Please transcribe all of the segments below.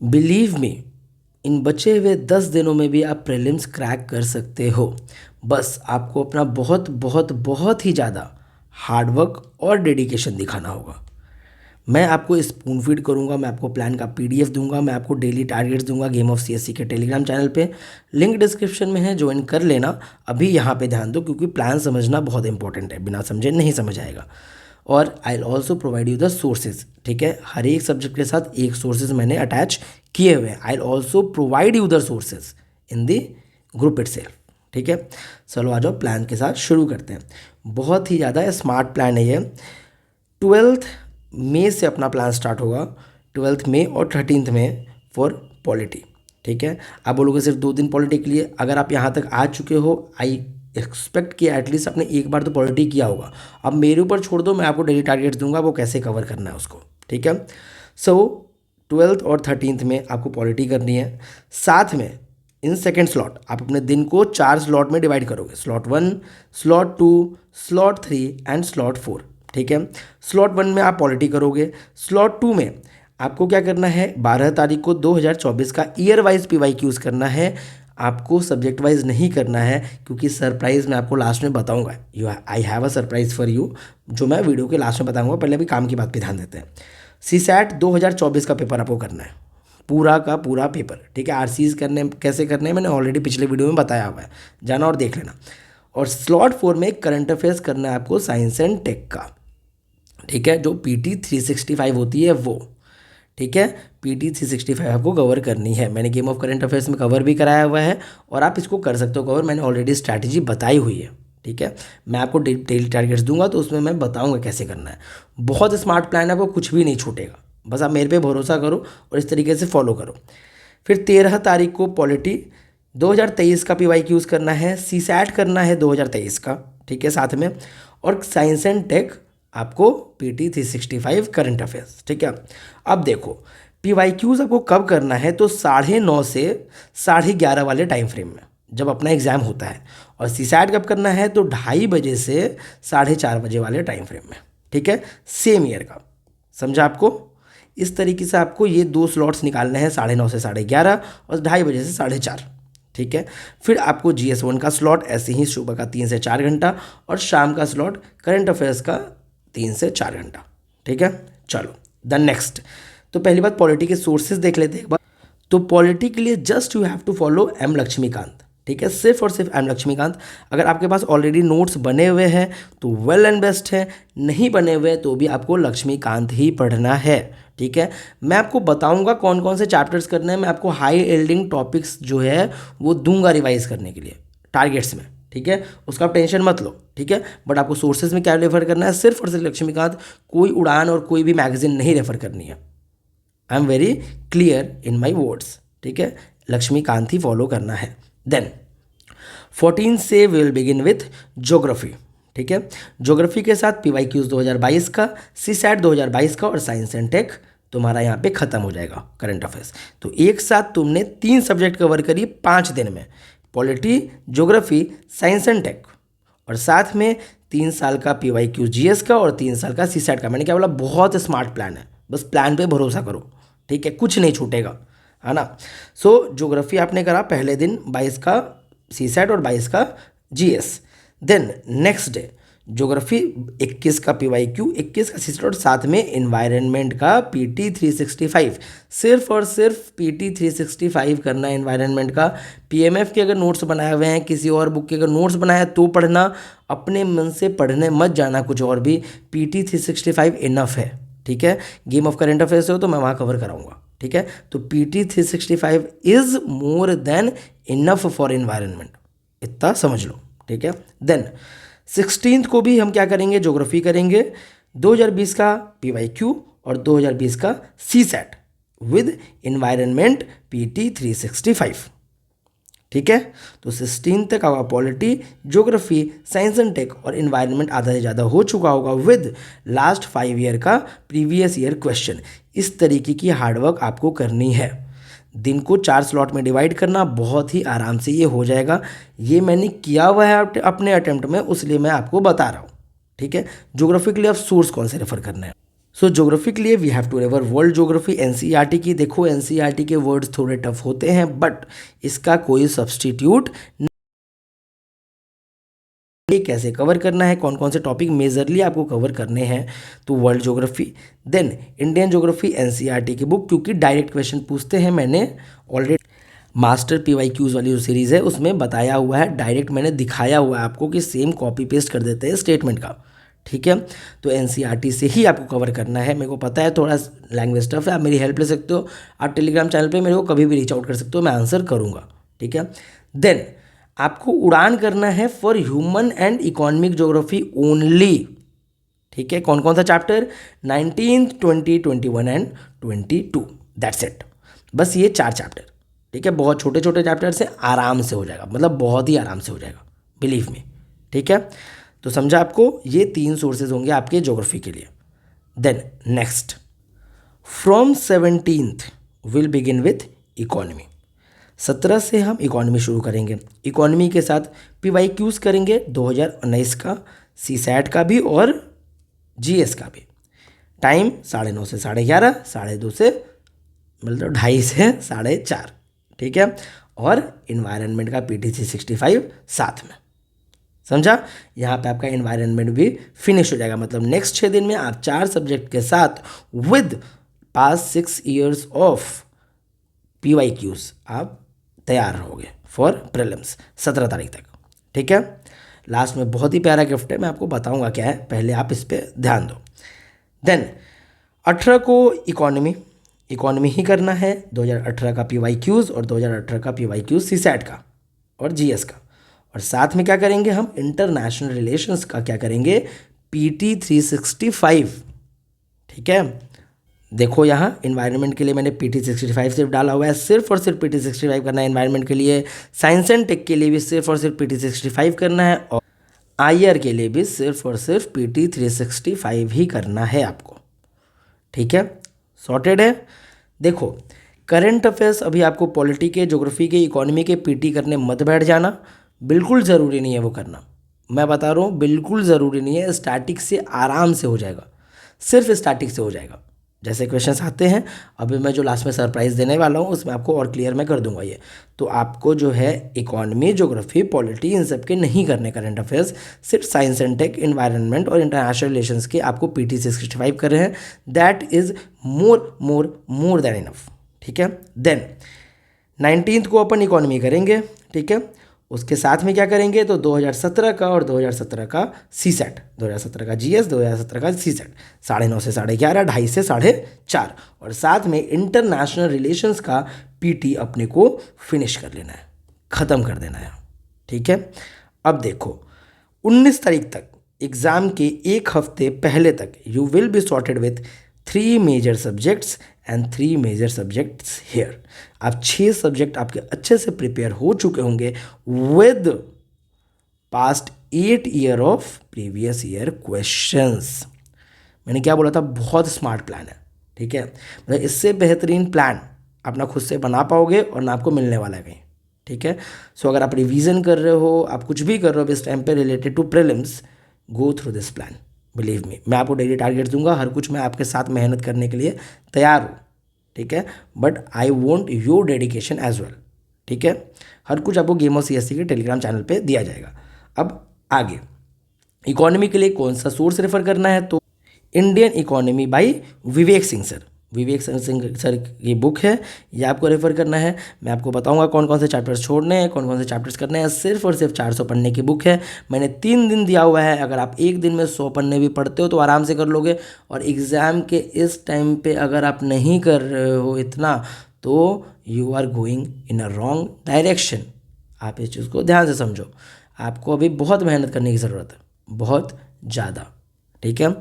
Believe me, इन बचे हुए 10 दिनों में भी आप प्रीलिम्स क्रैक कर सकते हो। बस आपको अपना बहुत बहुत बहुत ही ज़्यादा हार्डवर्क और डेडिकेशन दिखाना होगा। मैं आपको स्पून फीड करूंगा, मैं आपको प्लान का पीडीएफ दूंगा, मैं आपको डेली टारगेट्स दूंगा गेम ऑफ सीएससी के टेलीग्राम चैनल पे। लिंक डिस्क्रिप्शन में है, ज्वाइन कर लेना। अभी यहाँ पे ध्यान दो क्योंकि प्लान समझना बहुत इंपॉर्टेंट है, बिना समझे नहीं समझ आएगा। और I will also provide you the sources, ठीक है। हर एक सब्जेक्ट के साथ एक सोर्सेज मैंने अटैच किए हुए हैं। I will also provide you the sources in the group itself, ठीक है। चलो आ जाओ, प्लान के साथ शुरू करते हैं। बहुत ही ज़्यादा स्मार्ट प्लान है ये। 12 मई से अपना प्लान स्टार्ट होगा, 12 मई और 13 मई फॉर पॉलिटी, ठीक है। आप बोलोगे सिर्फ 2 दिन पॉलिटी के लिए, अगर आप यहाँ तक आ चुके हो, आई एक्सपेक्ट कि एटलीस्ट आपने एक बार तो पॉलिटी किया होगा। अब मेरे ऊपर छोड़ दो, मैं आपको डेली टारगेट्स दूंगा, वो कैसे कवर करना है उसको, ठीक है। सो 12 और 13 में आपको पॉलिटी करनी है। साथ में इन सेकेंड स्लॉट आप अपने दिन को 4 स्लॉट में डिवाइड करोगे, slot 1, slot 2, slot 3 and slot 4, ठीक है। स्लॉट 1 में आप पॉलिटी करोगे। स्लॉट 2 में आपको क्या करना है, 12 तारीख को 2024 का ईयर वाइज PYQs करना है। आपको सब्जेक्ट वाइज नहीं करना है क्योंकि सरप्राइज मैं आपको लास्ट में बताऊंगा। I have a surprise for you, जो मैं वीडियो के लास्ट में बताऊंगा। पहले अभी काम की बात पे ध्यान देते हैं। CSAT 2024 का पेपर आपको करना है, पूरा का पूरा पेपर, ठीक है। RCs करने कैसे करने हैं मैंने ऑलरेडी पिछले वीडियो में बताया हुआ है, जाना और देख लेना। और स्लॉट 4 में करंट अफेयर्स करना है आपको साइंस एंड टेक का, ठीक है। जो PT 365 होती है वो, ठीक है। PT 365 आपको कवर करनी है। मैंने गेम ऑफ करंट अफेयर्स में कवर भी कराया हुआ है और आप इसको कर सकते हो कवर, मैंने ऑलरेडी स्ट्रैटेजी बताई हुई है, ठीक है। मैं आपको डेली टारगेट्स दूंगा तो उसमें मैं बताऊंगा कैसे करना है। बहुत स्मार्ट प्लान है, आपको कुछ भी नहीं छूटेगा, बस आप मेरे पे भरोसा करो और इस तरीके से फॉलो करो। फिर 13 तारीख को पॉलिटी 2023 का PYQs करना है, CSAT करना है 2023 का, ठीक है साथ में। और साइंस एंड टेक आपको PT 365 करंट अफेयर्स, ठीक है। अब देखो PYQs आपको कब करना है, तो 9:30 से 11:30 वाले टाइम फ्रेम में जब अपना एग्जाम होता है। और CSAT कब करना है, तो 2:30 बजे से 4:30 बजे वाले टाइम फ्रेम में, ठीक है, सेम ईयर का। समझा आपको? इस तरीके से आपको ये 2 स्लॉट्स निकालने हैं, 9:30 से 11:30 और 2:30 बजे से 4:30, ठीक है। फिर आपको GS1 का स्लॉट ऐसे ही सुबह का 3 से 4 घंटा और शाम का स्लॉट करंट अफेयर्स का 3 से 4 घंटा, ठीक है। चलो द नेक्स्ट, तो पहली बात पॉलिटी के सोर्सेज देख लेते हैं एक बार। तो पॉलिटी के लिए just you have to follow M Laxmikanth, ठीक है, सिर्फ और सिर्फ M लक्ष्मीकांत। अगर आपके पास ऑलरेडी नोट्स बने हुए हैं तो वेल एंड बेस्ट है, नहीं बने हुए तो भी आपको लक्ष्मीकांत ही पढ़ना है, ठीक है। मैं आपको बताऊंगा कौन कौन से चैप्टर्स करने हैं, मैं आपको हाई एल्डिंग टॉपिक्स जो है वो दूंगा रिवाइज करने के लिए टारगेट्स में, ठीक है। उसका आप टेंशन मत लो, ठीक है। बट आपको सोर्सेज में क्या रेफर करना है, सिर्फ और सिर्फ लक्ष्मीकांत, कोई उड़ान और कोई भी मैगजीन नहीं रेफर करनी है। I am very clear in my words, ठीक है। लक्ष्मीकांत ही फॉलो करना है। देन 14 से विल बिगिन विथ ज्योग्राफी, ठीक है। ज्योग्राफी के साथ PYQs 2022 का, CSAT 2022 का और साइंस एंड टेक तुम्हारा यहाँ पे खत्म हो जाएगा करंट अफेयर्स। तो एक साथ तुमने 3 सब्जेक्ट कवर करी 5 दिन में, polity, geography, science and tech. और साथ में 3 साल का PYQ GS का और 3 साल का CSAT का। मैंने क्या बोला, बहुत स्मार्ट प्लान है, बस प्लान पे भरोसा करो, ठीक है, कुछ नहीं छूटेगा, है ना। सो ज्योग्राफी आपने करा पहले दिन 22 का CSAT और 22 का GS। Then next day geography 21 का PYQ, 21 का CSAT और साथ में इन्वायरमेंट का PT 365। सिर्फ और सिर्फ PT 365 करना है इन्वायरमेंट का। PMF के अगर नोट्स बनाए हुए हैं, किसी और बुक के अगर नोट्स बनाए तो पढ़ना, अपने मन से पढ़ने मत जाना कुछ और भी। PT 365 इनफ है, ठीक है। गेम ऑफ करेंट अफेयर्स हो तो मैं वहाँ कवर कराऊंगा, ठीक है। तो PT 365 is more than enough for environment, इतना समझ लो, ठीक है। देन 16 को भी हम क्या करेंगे, ज्योग्राफी करेंगे, 2020 का PYQ और 2020 का CSAT विद इन्वायरमेंट PT 365, ठीक है। तो 16 तक आपका polity, geography, science and tech और इन्वायरमेंट आधा से ज़्यादा हो चुका होगा विद लास्ट 5 ईयर का प्रीवियस ईयर क्वेश्चन। इस तरीके की हार्डवर्क आपको करनी है। दिन को 4 स्लॉट में डिवाइड करना, बहुत ही आराम से ये हो जाएगा। ये मैंने किया हुआ है अपने अटेम्प्ट में, इसलिए मैं आपको बता रहा हूँ, ठीक है। ज्योग्राफी के लिए आप सोर्स कौन से रेफर करना है, सो ज्योग्राफी के लिए we have to river world geography NCERT की। देखो एनसीईआरटी के वर्ड्स थोड़े टफ होते हैं बट इसका कोई सब्सटीट्यूट कैसे कवर करना है, कौन कौन से टॉपिक मेजरली आपको कवर करने हैं, तो world geography, then Indian geography NCERT की बुक, क्योंकि डायरेक्ट क्वेश्चन पूछते हैं। मैंने ऑलरेडी मास्टर पीवाईक्यूज वाली जो सीरीज़ है उसमें बताया हुआ है, डायरेक्ट मैंने दिखाया हुआ है आपको कि सेम कॉपी पेस्ट कर देते हैं स्टेटमेंट का, ठीक है। तो एनसीईआरटी से ही आपको कवर करना है। मेरे को पता है थोड़ा लैंग्वेज टफ है, आप मेरी हेल्प ले सकते हो, आप टेलीग्राम चैनल पे मेरे को कभी भी रीच आउट कर सकते हो, मैं आंसर करूँगा, ठीक है। देन आपको उड़ान करना है for human and economic geography only, ठीक है। कौन कौन सा chapter, 19th, 20, 21 and 22, that's it. बस ये 4 चैप्टर, ठीक है। बहुत छोटे छोटे चैप्टर से आराम से हो जाएगा, मतलब बहुत ही आराम से हो जाएगा, बिलीव मी, ठीक है। तो समझा आपको, ये 3 सोर्सेज होंगे आपके ज्योग्राफी के लिए। Then next, from 17th will begin with economy. 17 से हम इकोनॉमी शुरू करेंगे। इकोनॉमी के साथ पीवाईक्यूज करेंगे 2019 का, सीसैट का भी और जीएस का भी। टाइम 9:30 से 11:30, 2:30 से मतलब 2:30 से 4:30, ठीक है। और इन्वायरमेंट का पीटीसी 65 साथ में, समझा। यहाँ पे आपका इन्वायरमेंट भी फिनिश हो जाएगा, मतलब नेक्स्ट 6 दिन में आप 4 सब्जेक्ट के साथ with pass 6 years of PYQs आप तैयार रहोगे फॉर प्रीलिम्स 17 तारीख तक, ठीक है। लास्ट में बहुत ही प्यारा गिफ्ट है, मैं आपको बताऊंगा क्या है, पहले आप इस पर ध्यान दो। देन 18 को इकोनॉमी ही करना है, 2018 का पीवाईक्यूज और 2018 का पीवाईक्यूज सीसैट का और जीएस का। और साथ में क्या करेंगे हम, इंटरनेशनल रिलेशंस का क्या करेंगे, पीटी 365, ठीक है। देखो यहाँ इन्वायरमेंट के लिए मैंने पीटी 65 सिर्फ डाला हुआ है, सिर्फ और सिर्फ पीटी 65 करना है इन्वायरमेंट के लिए। साइंस एंड टेक के लिए भी सिर्फ और सिर्फ पीटी 65 करना है, और आईआर के लिए भी सिर्फ और सिर्फ पीटी 365 ही करना है आपको, ठीक है। सॉर्टेड है। देखो करंट अफेयर्स अभी आपको पॉलिटी के, ज्योग्राफी के, इकोनॉमी के पीटी करने मत बैठ जाना, बिल्कुल ज़रूरी नहीं है वो करना, मैं बता रहा हूँ बिल्कुल ज़रूरी नहीं है। स्टैटिक से आराम से हो जाएगा, सिर्फ स्टैटिक से हो जाएगा। जैसे क्वेश्चंस आते हैं, अभी मैं जो लास्ट में सरप्राइज़ देने वाला हूँ उसमें आपको और क्लियर मैं कर दूंगा ये। तो आपको जो है इकोनॉमी, ज्योग्राफी, पॉलिटी, इन सब के नहीं करने करंट अफेयर्स, सिर्फ साइंस एंड टेक, इन्वायरमेंट और इंटरनेशनल रिलेशंस के आपको पीटी 65 कर रहे हैं। That is more than enough, ठीक है। देन 19th को अपन इकोनॉमी करेंगे, ठीक है। उसके साथ में क्या करेंगे, तो 2017 का और 2017 का सीसैट, 2017 का जीएस, 2017 का सीसैट, 9:30 से 11:30, 2:30 से 4:30, और साथ में इंटरनेशनल रिलेशंस का पीटी अपने को फिनिश कर लेना है, ख़त्म कर देना है, ठीक है। अब देखो 19 तारीख तक एग्ज़ाम के 1 हफ्ते पहले तक you will be sorted with 3 major subjects and 3 major subjects here. आप 6 सब्जेक्ट आपके अच्छे से प्रिपेयर हो चुके होंगे with past 8 year of previous year questions. मैंने क्या बोला था, बहुत स्मार्ट प्लान है, ठीक है। मतलब इससे बेहतरीन प्लान अपना खुद से बना पाओगे और ना आपको मिलने वाला है कहीं, ठीक है। सो अगर आप रिवीजन कर रहे हो, आप कुछ भी कर रहे हो इस टाइम पे related to prelims, go through this plan, believe me. मैं आपको डेली टारगेट दूंगा, हर कुछ मैं आपके साथ मेहनत करने के लिए तैयार हूँ, ठीक है। But I want your dedication as well, ठीक है। हर कुछ आपको गेम ऑफ सीएससी के टेलीग्राम चैनल पे दिया जाएगा। अब आगे इकोनॉमी के लिए कौन सा सोर्स रेफर करना है, तो Indian economy bye Vivek Singh sir, Vivek Singh sir की बुक है, ये आपको रेफर करना है। मैं आपको बताऊंगा कौन कौन से चैप्टर्स छोड़ने हैं, कौन कौन से चैप्टर्स करने हैं। सिर्फ और सिर्फ 400 पन्ने की बुक है, मैंने 3 दिन दिया हुआ है। अगर आप एक दिन में 100 पन्ने भी पढ़ते हो तो आराम से कर लोगे। और एग्ज़ाम के इस टाइम पे अगर आप नहीं कर रहे हो इतना, तो you are going in a wrong direction. आप इस चीज़ को ध्यान से समझो, आपको अभी बहुत मेहनत करने की ज़रूरत है, बहुत ज़्यादा, ठीक है।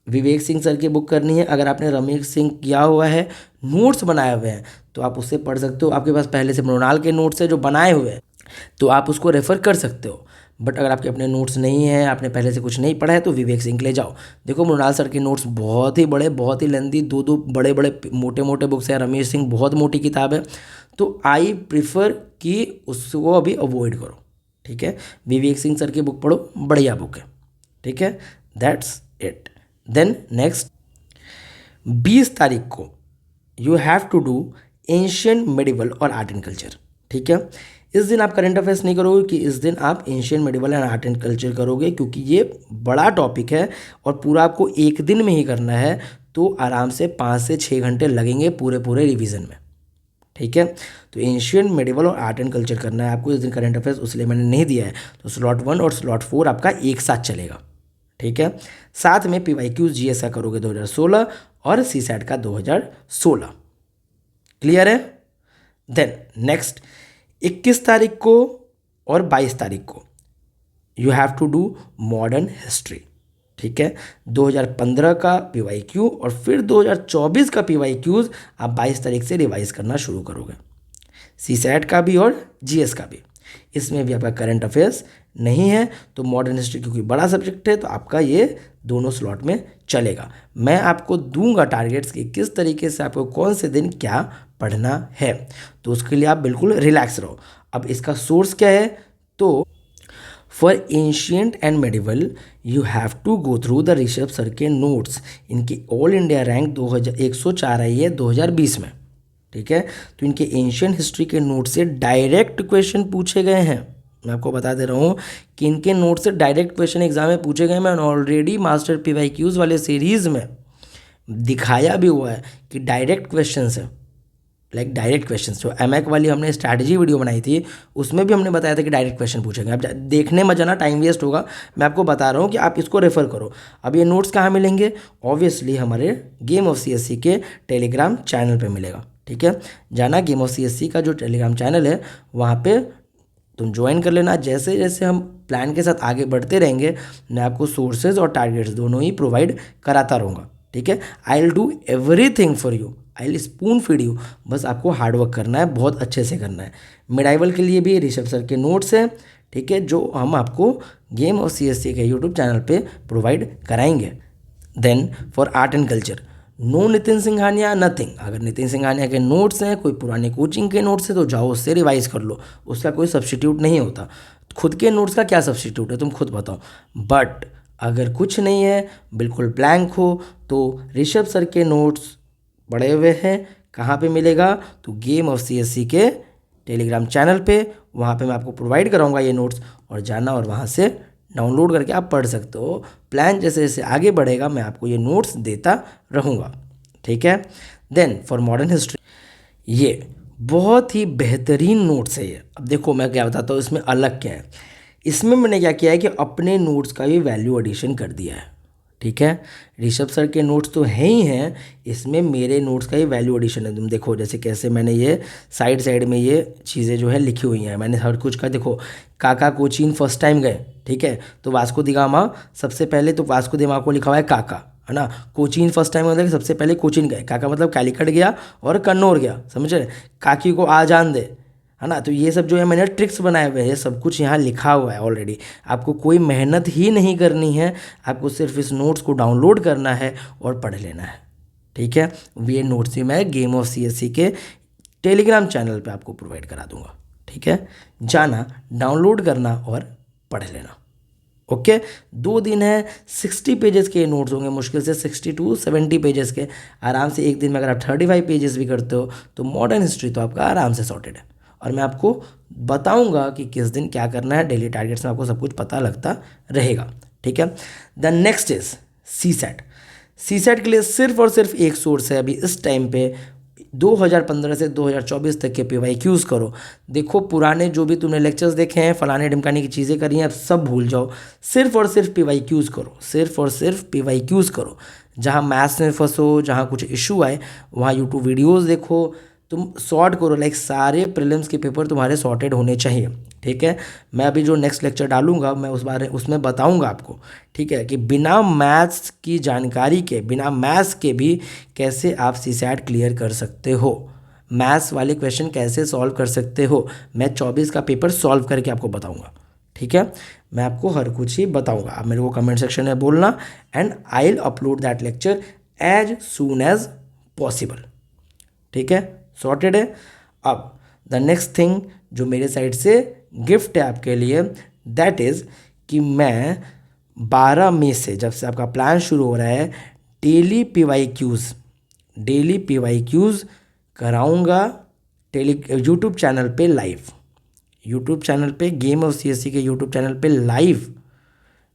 विवेक सिंह सर की बुक करनी है। अगर आपने रमेश सिंह किया हुआ है, नोट्स बनाए हुए हैं, तो आप उससे पढ़ सकते हो। आपके पास पहले से मृणाल के नोट्स है जो बनाए हुए हैं, तो आप उसको रेफ़र कर सकते हो। बट अगर आपके अपने नोट्स नहीं हैं, आपने पहले से कुछ नहीं पढ़ा है, तो विवेक सिंह ले जाओ। देखो मृणाल सर के नोट्स बहुत ही बड़े, बहुत ही लेंदी, 2 बड़े बड़े मोटे मोटे बुक्स हैं। रमेश सिंह बहुत मोटी किताब है, तो आई प्रिफर कि उसको अभी अवॉइड करो, ठीक है। विवेक सिंह सर की बुक पढ़ो, बढ़िया बुक है, ठीक है। That's it. देन नेक्स्ट 20 तारीख को you have to do ancient medieval और आर्ट एंड कल्चर। ठीक है, इस दिन आप करंट अफेयर्स नहीं करोगे कि इस दिन आप ancient medieval and art and culture करोगे, क्योंकि ये बड़ा टॉपिक है और पूरा आपको एक दिन में ही करना है, तो आराम से 5 से 6 घंटे लगेंगे पूरे पूरे रिवीजन में। ठीक है, तो एंशियंट मेडिवल और आर्ट एंड कल्चर करना है आपको इस दिन करंट अफेयर्स, उसलिए मैंने नहीं दिया है। तो स्लॉट 1 और स्लॉट 4 आपका एक साथ चलेगा। ठीक है, साथ में PYQs GS का करोगे 2016 और CSAT का 2016। क्लियर है? देन नेक्स्ट 21 तारीख को और 22 तारीख को you have to do modern history. ठीक है, 2015 का PYQ और फिर 2024 का PYQs आप 22 तारीख से रिवाइज करना शुरू करोगे, CSAT का भी और GS का भी। इसमें भी आपका करंट अफेयर्स नहीं है, तो मॉडर्न हिस्ट्री क्योंकि बड़ा सब्जेक्ट है तो आपका ये दोनों स्लॉट में चलेगा। मैं आपको दूंगा टारगेट्स कि किस तरीके से आपको कौन से दिन क्या पढ़ना है, तो उसके लिए आप बिल्कुल रिलैक्स रहो। अब इसका सोर्स क्या है, तो for ancient and medieval you have to go through the Rishabh sir के नोट्स। इनकी ऑल इंडिया रैंक 104 आई है 2020 में। ठीक है, तो इनके एंशियंट हिस्ट्री के नोट से डायरेक्ट क्वेश्चन पूछे गए हैं। मैं आपको बता दे रहा हूँ कि इनके नोट से डायरेक्ट क्वेश्चन एग्जाम में पूछे गए। मैं ऑलरेडी मास्टर PYQs वाले सीरीज़ में दिखाया भी हुआ है कि डायरेक्ट क्वेश्चंस है, लाइक डायरेक्ट क्वेश्चंस। जो एमएक वाली हमने स्ट्रैटेजी वीडियो बनाई थी उसमें भी हमने बताया था कि डायरेक्ट क्वेश्चन पूछेंगे। अब देखने में जाना टाइम वेस्ट होगा, मैं आपको बता रहा हूँ कि आप इसको रेफर करो। अब ये नोट्स कहाँ मिलेंगे, ऑब्वियसली हमारे गेम ऑफ CSC के टेलीग्राम चैनल पे मिलेगा। ठीक है, जाना गेम ऑफ CSC का जो टेलीग्राम चैनल है वहाँ पे तुम ज्वाइन कर लेना। जैसे जैसे हम प्लान के साथ आगे बढ़ते रहेंगे मैं आपको सोर्सेज और टारगेट्स दोनों ही प्रोवाइड कराता रहूँगा। ठीक है, I will do everything for you, I will spoon feed you. बस आपको हार्डवर्क करना है, बहुत अच्छे से करना है। मिडाइवल के लिए भी ऋषभ सर के नोट्स हैं, ठीक है, जो हम आपको गेम ऑफ CSC के यूट्यूब चैनल पे प्रोवाइड कराएंगे। Then for art and culture no Nitin Singhania nothing. अगर नितिन सिंघानिया के नोट्स हैं, कोई पुराने कोचिंग के नोट्स हैं, तो जाओ उससे रिवाइज कर लो, उसका कोई सब्स्टिट्यूट नहीं होता। खुद के नोट्स का क्या सब्स्टिट्यूट है तुम खुद बताओ। बट अगर कुछ नहीं है, बिल्कुल ब्लैंक हो, तो ऋषभ सर के नोट्स पड़े हुए हैं। कहाँ पे मिलेगा, तो गेम ऑफ CSC के टेलीग्राम चैनल पे, वहाँ पे मैं आपको प्रोवाइड कराऊंगा ये नोट्स, और जाना और वहाँ से डाउनलोड करके आप पढ़ सकते हो। प्लान जैसे जैसे आगे बढ़ेगा मैं आपको ये नोट्स देता रहूँगा। ठीक है, देन फॉर मॉडर्न हिस्ट्री ये बहुत ही बेहतरीन नोट्स है ये। अब देखो मैं क्या बताता हूँ इसमें अलग क्या है। इसमें मैंने क्या किया है कि अपने नोट्स का भी वैल्यू एडिशन कर दिया है। ठीक है, ऋषभ सर के नोट्स तो हैं ही हैं, इसमें मेरे नोट्स का ही वैल्यू एडिशन है। तुम देखो जैसे कैसे मैंने ये साइड साइड में ये चीज़ें जो है लिखी हुई हैं, मैंने हर कुछ का देखो। काका कोचीन फर्स्ट टाइम गए, ठीक है, तो वास्को दी गामा सबसे पहले, तो वास्को दी गामा को लिखा हुआ है काका, है ना। कोचीन फर्स्ट टाइम मतलब सबसे पहले कोचीन गए, काका मतलब कैलिकट गया और कन्नौर गया, समझ रहे। काकी को आ जान दे, है ना। तो ये सब जो है मैंने ट्रिक्स बनाए हुए हैं, सब कुछ यहाँ लिखा हुआ है ऑलरेडी। आपको कोई मेहनत ही नहीं करनी है, आपको सिर्फ इस नोट्स को डाउनलोड करना है और पढ़ लेना है। ठीक है, ये नोट्स ही मैं गेम ऑफ CSC के टेलीग्राम चैनल पे आपको प्रोवाइड करा दूंगा। ठीक है, जाना डाउनलोड करना और पढ़ लेना। ओके, 2 दिन है, 60 पेजेस के नोट्स होंगे, मुश्किल से 60 to 70 पेजेस के। आराम से एक दिन में अगर आप 35 पेजेस भी करते हो तो मॉडर्न हिस्ट्री तो आपका आराम से सॉर्टेड है। और मैं आपको बताऊंगा कि किस दिन क्या करना है, डेली टारगेट्स में आपको सब कुछ पता लगता रहेगा। ठीक है, the next is CSAT। CSAT के लिए सिर्फ और सिर्फ एक सोर्स है अभी इस टाइम पे। 2015 से 2024 तक के PYQs करो। देखो पुराने जो भी तुमने लेक्चर्स देखे हैं, फलाने ढिमकाने की चीज़ें करी हैं, अब सब भूल जाओ। सिर्फ और सिर्फ PYQs करो, सिर्फ और सिर्फ PYQs करो। जहाँ मैथ्स में फंसो, जहाँ कुछ इशू आए, वहाँ यूट्यूब वीडियोज़ देखो, तुम सॉर्ट करो। लाइक सारे प्रीलिम्स के पेपर तुम्हारे सॉर्टेड होने चाहिए। ठीक है, मैं अभी जो नेक्स्ट लेक्चर डालूंगा मैं उसमें बताऊंगा आपको, ठीक है, कि बिना मैथ्स की जानकारी के, बिना मैथ्स के भी कैसे आप CSAT क्लियर कर सकते हो, मैथ्स वाले क्वेश्चन कैसे सॉल्व कर सकते हो। मैं 24 का पेपर सॉल्व करके आपको बताऊँगा। ठीक है, मैं आपको हर कुछ ही बताऊँगा। आप मेरे को कमेंट सेक्शन में बोलना and I will upload that lecture as soon as possible. ठीक है, सॉर्टेड है। अब द नेक्स्ट थिंग जो मेरे साइड से गिफ्ट है आपके लिए, दैट इज़ कि मैं 12 मई से, जब से आपका प्लान शुरू हो रहा है, डेली PYQs डेली PYQs कराऊंगा यूट्यूब चैनल पे लाइव। यूट्यूब चैनल पे गेम ऑफ CSC के यूट्यूब चैनल पे लाइव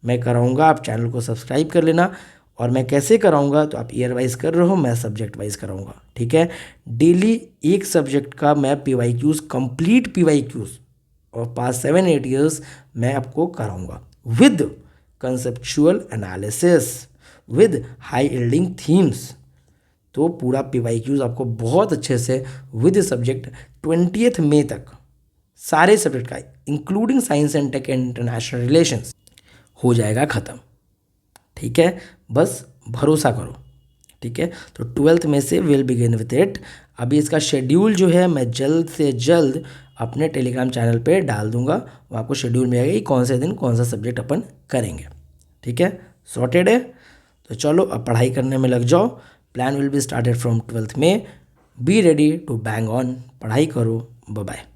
मैं कराऊंगा। आप चैनल को सब्सक्राइब कर लेना। और मैं कैसे कराऊंगा, तो आप ईयर वाइज कर रहे हो, मैं सब्जेक्ट वाइज कराऊंगा, ठीक है। डेली एक सब्जेक्ट का मैं PYQs, कंप्लीट PYQs और पास 7-8 ईयर्स मैं आपको कराऊंगा with conceptual analysis, with high yielding themes. तो पूरा PYQs आपको बहुत अच्छे से विद सब्जेक्ट 20 मई तक सारे सब्जेक्ट का including science and tech and international relations हो जाएगा ख़त्म, ठीक है। बस भरोसा करो, ठीक है। तो 12th में से विल बिगिन विथ इट। अभी इसका शेड्यूल जो है मैं जल्द से जल्द अपने टेलीग्राम चैनल पे डाल दूंगा। वो आपको शेड्यूल मिलेगा कि कौन से दिन कौन सा सब्जेक्ट अपन करेंगे, ठीक है। सॉर्टेड है। तो चलो अब पढ़ाई करने में लग जाओ। Plan will be started from 12th में। Be ready to bang on. पढ़ाई करो। Bye bye.